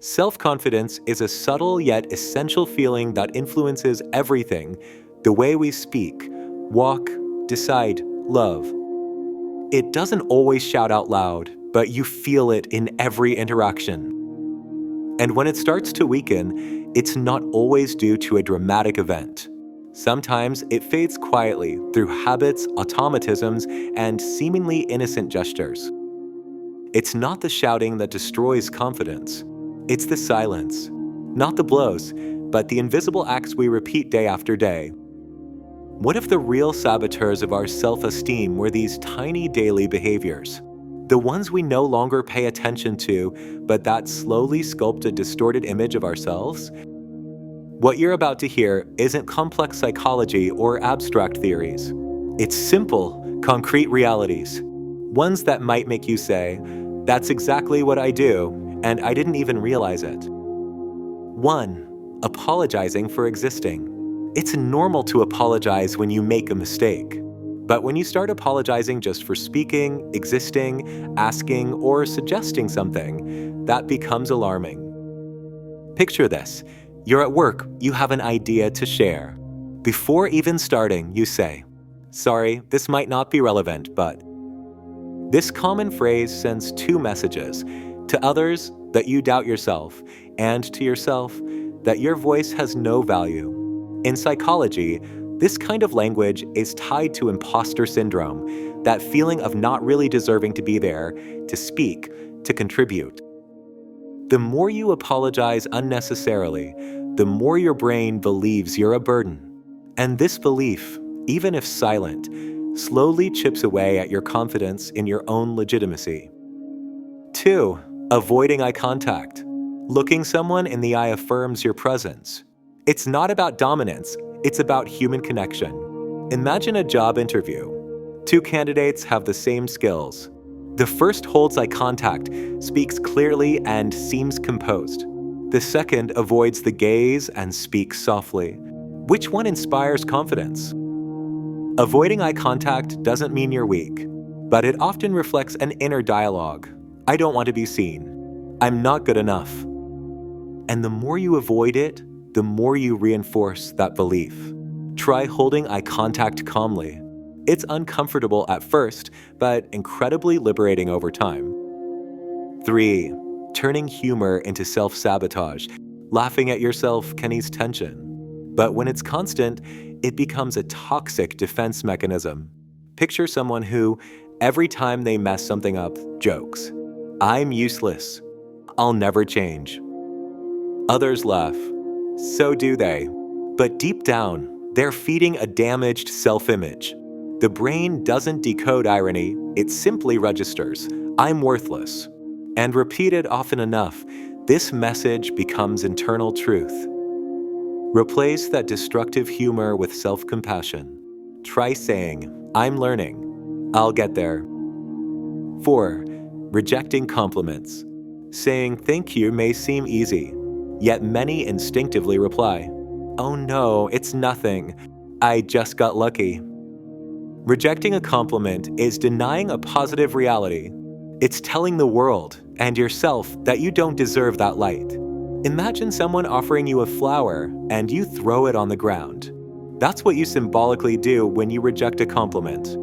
Self-confidence is a subtle yet essential feeling that influences everything: the way we speak, walk, decide, love. It doesn't always shout out loud, but you feel it in every interaction. And when it starts to weaken, it's not always due to a dramatic event. Sometimes it fades quietly through habits, automatisms, and seemingly innocent gestures. It's not the shouting that destroys confidence. It's the silence. Not the blows, but the invisible acts we repeat day after day. What if the real saboteurs of our self-esteem were these tiny daily behaviors? The ones we no longer pay attention to, but that slowly sculpt a distorted image of ourselves? What you're about to hear isn't complex psychology or abstract theories. It's simple, concrete realities. Ones that might make you say, "That's exactly what I do, and I didn't even realize it." 1. Apologizing for existing. It's normal to apologize when you make a mistake. But when you start apologizing just for speaking, existing, asking, or suggesting something, that becomes alarming. Picture this. You're at work, you have an idea to share. Before even starting, you say, "Sorry, this might not be relevant, but..." This common phrase sends two messages: to others, that you doubt yourself, and to yourself, that your voice has no value. In psychology, this kind of language is tied to imposter syndrome, that feeling of not really deserving to be there, to speak, to contribute. The more you apologize unnecessarily, the more your brain believes you're a burden. And this belief, even if silent, slowly chips away at your confidence in your own legitimacy. 2. Avoiding eye contact. Looking someone in the eye affirms your presence. It's not about dominance, it's about human connection. Imagine a job interview. Two candidates have the same skills. The first holds eye contact, speaks clearly, and seems composed. The second avoids the gaze and speaks softly. Which one inspires confidence? Avoiding eye contact doesn't mean you're weak, but it often reflects an inner dialogue. I don't want to be seen. I'm not good enough. And the more you avoid it, the more you reinforce that belief. Try holding eye contact calmly. It's uncomfortable at first, but incredibly liberating over time. 3. Turning humor into self-sabotage. Laughing at yourself can ease tension. But when it's constant, it becomes a toxic defense mechanism. Picture someone who, every time they mess something up, jokes, "I'm useless. I'll never change." Others laugh. So do they. But deep down, they're feeding a damaged self-image. The brain doesn't decode irony, it simply registers, "I'm worthless." And repeated often enough, this message becomes internal truth. Replace that destructive humor with self-compassion. Try saying, "I'm learning. I'll get there." 4. Rejecting compliments. Saying thank you may seem easy, yet many instinctively reply, "Oh no, it's nothing. I just got lucky." Rejecting a compliment is denying a positive reality. It's telling the world and yourself that you don't deserve that light. Imagine someone offering you a flower and you throw it on the ground. That's what you symbolically do when you reject a compliment.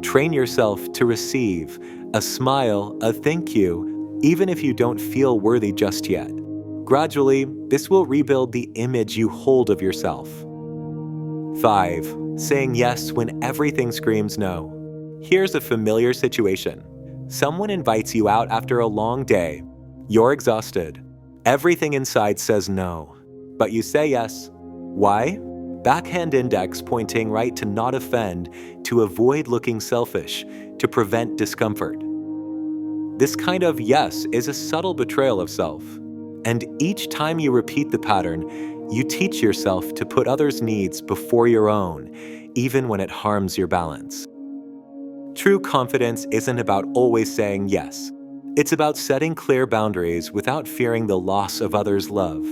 Train yourself to receive a smile, a thank you, even if you don't feel worthy just yet. Gradually, this will rebuild the image you hold of yourself. 5. Saying yes when everything screams no. Here's a familiar situation. Someone invites you out after a long day. You're exhausted. Everything inside says no, but you say yes. Why? Backhand index pointing right to not offend, to avoid looking selfish, to prevent discomfort. This kind of yes is a subtle betrayal of self. And each time you repeat the pattern, you teach yourself to put others' needs before your own, even when it harms your balance. True confidence isn't about always saying yes. It's about setting clear boundaries without fearing the loss of others' love.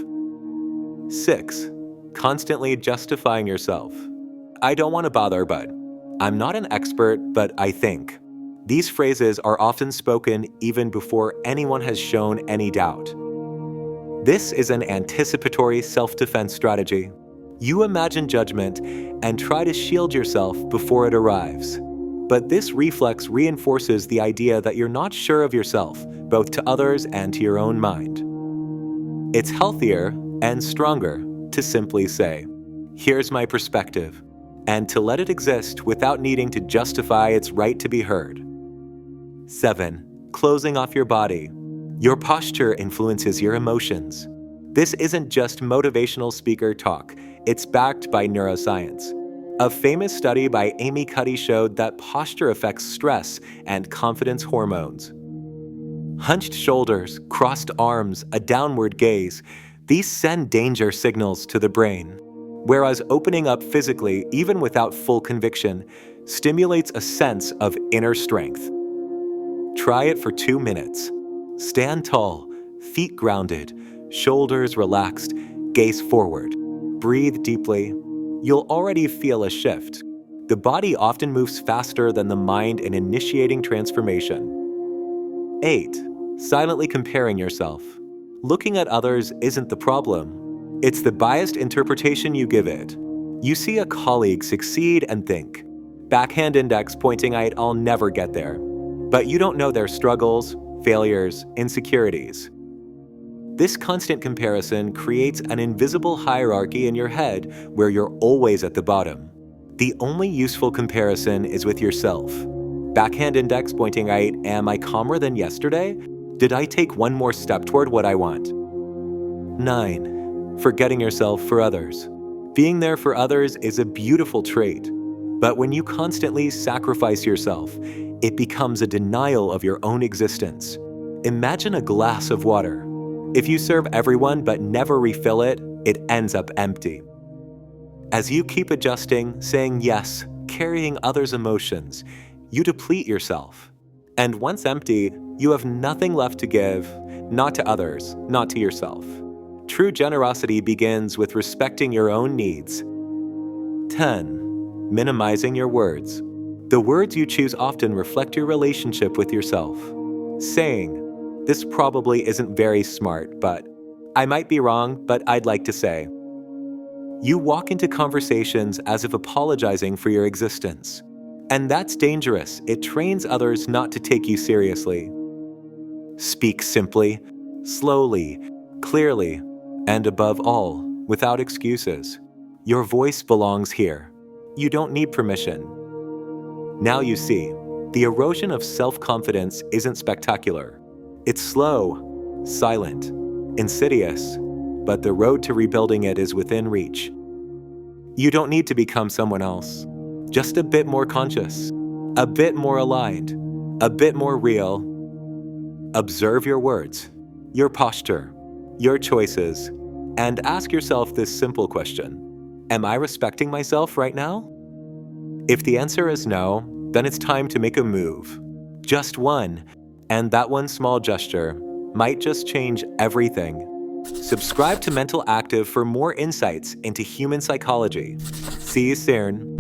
6. Constantly justifying yourself. I don't want to bother, but I'm not an expert, but I think. These phrases are often spoken even before anyone has shown any doubt. This is an anticipatory self-defense strategy. You imagine judgment and try to shield yourself before it arrives. But this reflex reinforces the idea that you're not sure of yourself, both to others and to your own mind. It's healthier and stronger to simply say, "Here's my perspective," and to let it exist without needing to justify its right to be heard. 7. Closing off your body. Your posture influences your emotions. This isn't just motivational speaker talk, it's backed by neuroscience. A famous study by Amy Cuddy showed that posture affects stress and confidence hormones. Hunched shoulders, crossed arms, a downward gaze, these send danger signals to the brain. Whereas opening up physically, even without full conviction, stimulates a sense of inner strength. Try it for 2 minutes. Stand tall, feet grounded, shoulders relaxed, gaze forward. Breathe deeply. You'll already feel a shift. The body often moves faster than the mind in initiating transformation. 8. Silently comparing yourself. Looking at others isn't the problem. It's the biased interpretation you give it. You see a colleague succeed and think, backhand index pointing out I'll never get there. But you don't know their struggles, failures, insecurities. This constant comparison creates an invisible hierarchy in your head where you're always at the bottom. The only useful comparison is with yourself. Backhand index pointing out, am I calmer than yesterday? Did I take one more step toward what I want? 9. Forgetting yourself for others. Being there for others is a beautiful trait. But when you constantly sacrifice yourself, it becomes a denial of your own existence. Imagine a glass of water. If you serve everyone but never refill it, it ends up empty. As you keep adjusting, saying yes, carrying others' emotions, you deplete yourself. And once empty, you have nothing left to give, not to others, not to yourself. True generosity begins with respecting your own needs. 10. Minimizing your words. The words you choose often reflect your relationship with yourself. Saying, "This probably isn't very smart, but I might be wrong, but I'd like to say." You walk into conversations as if apologizing for your existence. And that's dangerous. It trains others not to take you seriously. Speak simply, slowly, clearly, and above all, without excuses. Your voice belongs here. You don't need permission. Now you see, the erosion of self-confidence isn't spectacular. It's slow, silent, insidious, but the road to rebuilding it is within reach. You don't need to become someone else. Just a bit more conscious, a bit more aligned, a bit more real. Observe your words, your posture, your choices, and ask yourself this simple question. Am I respecting myself right now? If the answer is no, then it's time to make a move. Just one, and that one small gesture might just change everything. Subscribe to Mental Active for more insights into human psychology. See you soon.